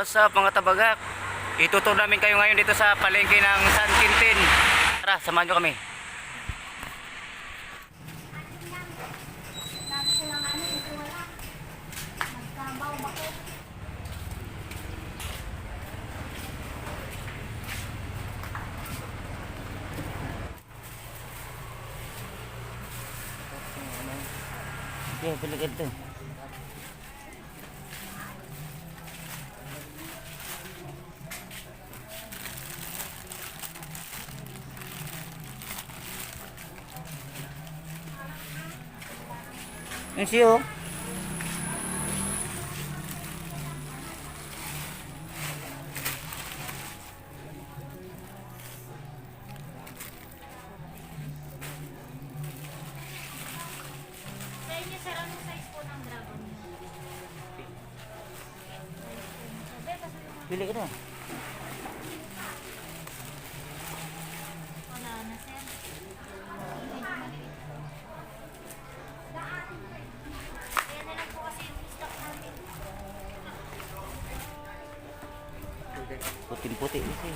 What's up mga tabagak? Ituturo namin kayo ngayon dito sa palengke ng San Quintin. Tara, samahan nyo kami. Okay, balik ito. Yung siyo. Sa inyo, sir, anong size po ng dragon? Bili ka na. Wala na, sir. Medyo maliit. Kaya na lang po kasi yung stock namin. Puting-puti kasi.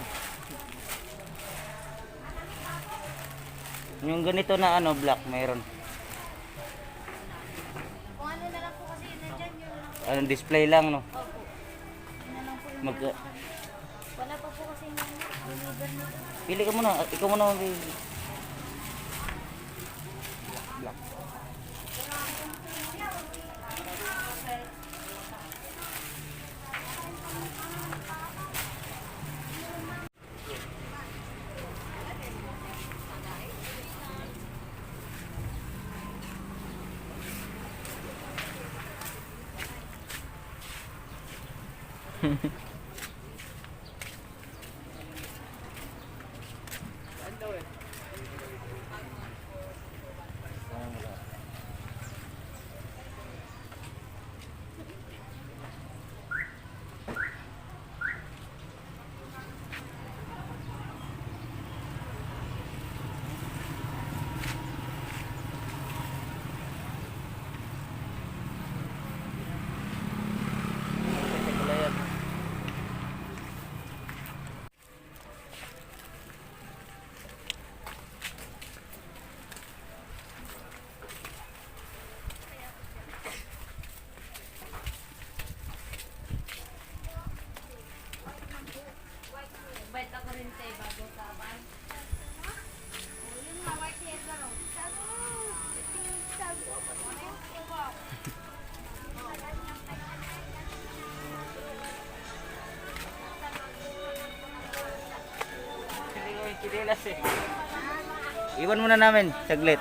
Yung ganito na ano, black, mayroon. Kung ano na lang po kasi yun nandyan, yun lang. Anong display lang, no? Opo. Yun na lang po yung Mag wala pa po kasi yung deliver nito. Pili ka muna, ikaw muna mag-pili. Black. Bait ako rin tayo bago kapan. Yun nga, white hair na rin. Iwan muna namin, saglit.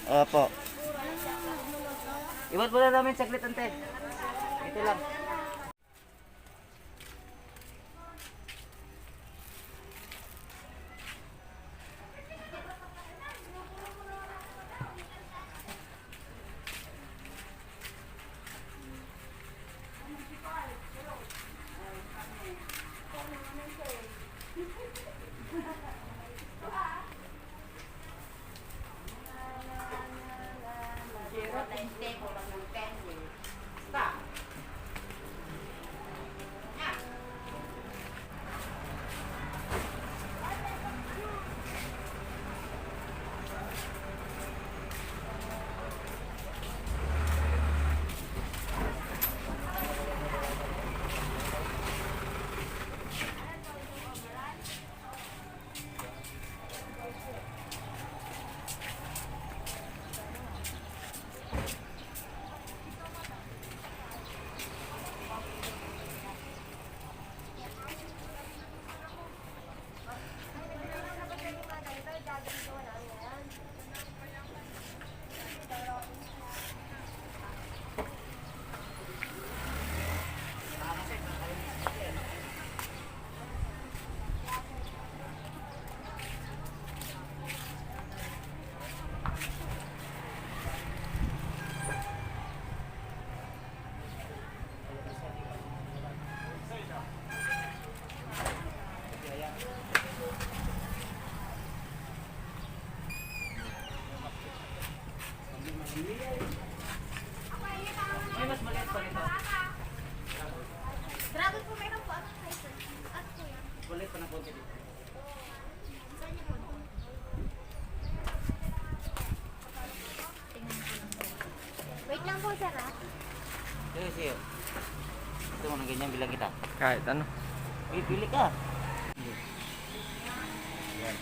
Opo. Iwan muna namin, saglit, ante. Ito lang. Wait lang po, sir, ah. Sige. Ito mo na ganyan bilang kita. Kahit ano. Pili ka. Yan.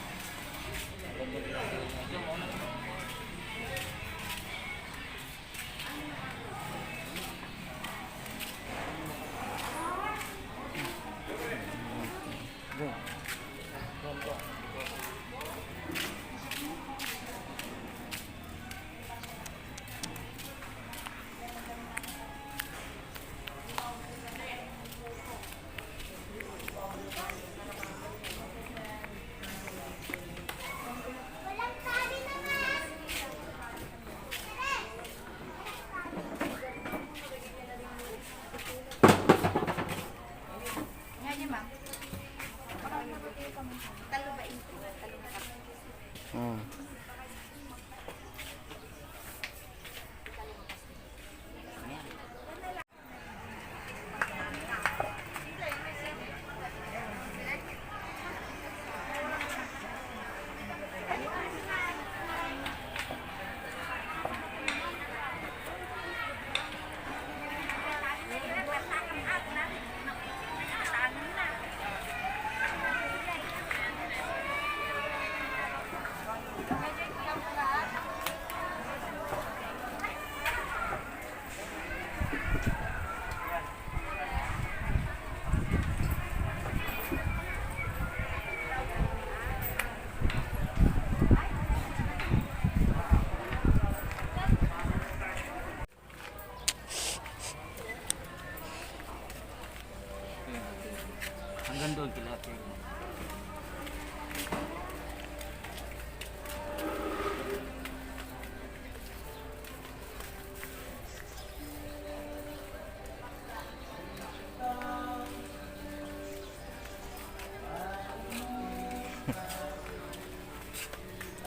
Hmm. Hanggang doon kila.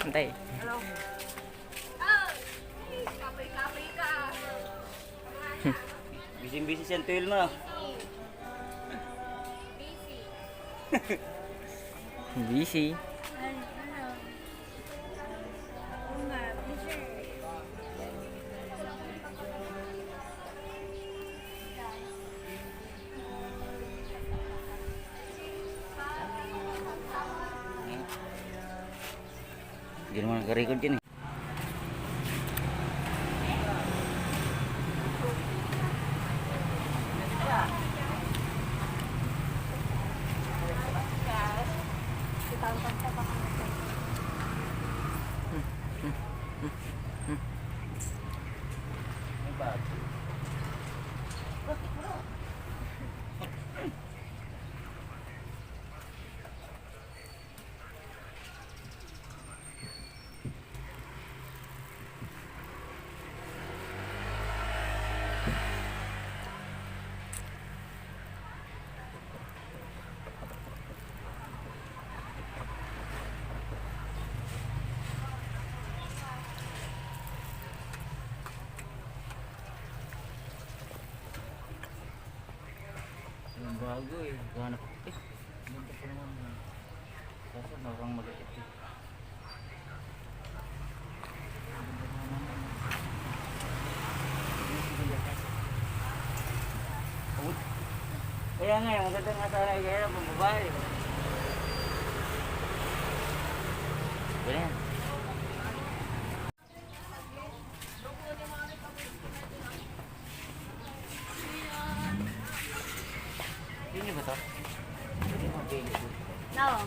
Antay. Kapay-kapay ka. Bising-bising siya tuil mo. Busy. Hindi naman nag-record din eh. Yung bago eh. Ganap. Ganda pa naman. Kaso narang maliit eh. Kaya nga, yung maganda nga sana kaya ng babae. Ganyan. Ini ba ito? Ini mo pili ito. No.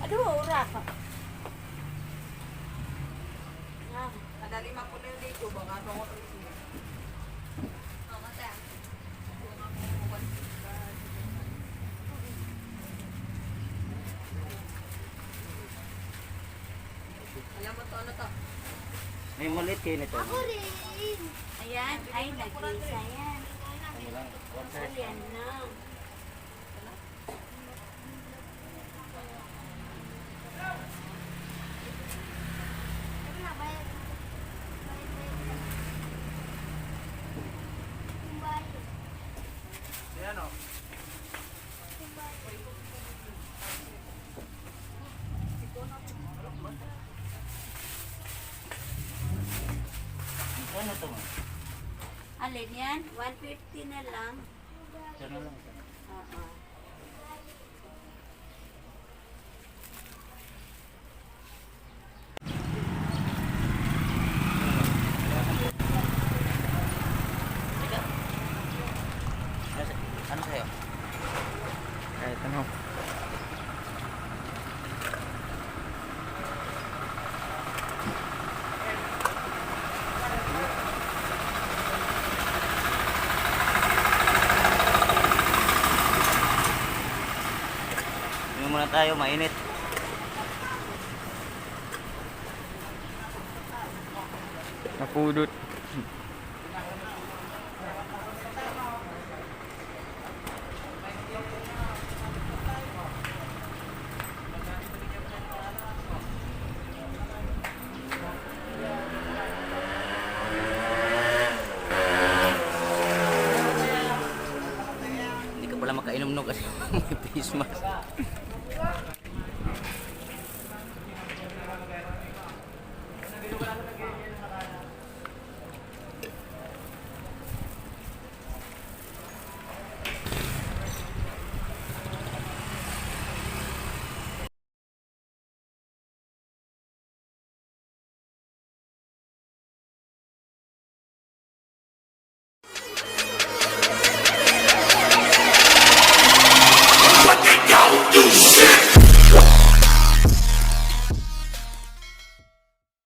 Aduh, ura ka. Kadali mapunin dito, baka ito ako alam mo to, ano to? May maliit kayo nito. Ako rin. Ayan. Ay, nag-isa yan. Yan na. Ano to mo? Alin yan? 150 na lang. Ano lang? Oo. Ano sa'yo? Kahit ano. Inom muna tayo, mainit. Napudot. Hindi ka pala makainom no kasi may face mask.